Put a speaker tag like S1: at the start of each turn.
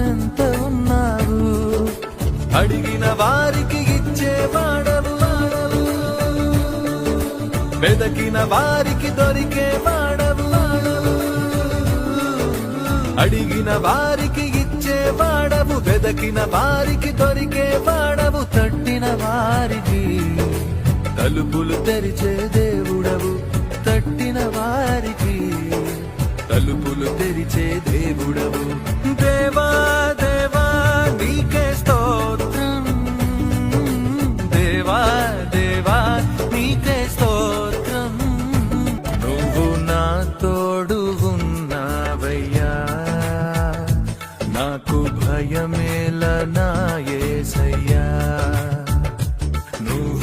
S1: ఎంత ఉన్నావు. అడిగిన వారికి ఇచ్చేవాడవు, వెదకిన వారికి దొరికేవాడవు. అడిగిన వారికి ఇచ్చేవాడవు, వెదకిన వారికి దొరికేవాడవు. తట్టిన వారికి తలుపులు తెరిచే దేవుడవు, తట్టిన వారికి తలుపులు తెరిచే దేవుడవు. దేవా దేవా నీకే స్తోత్రం.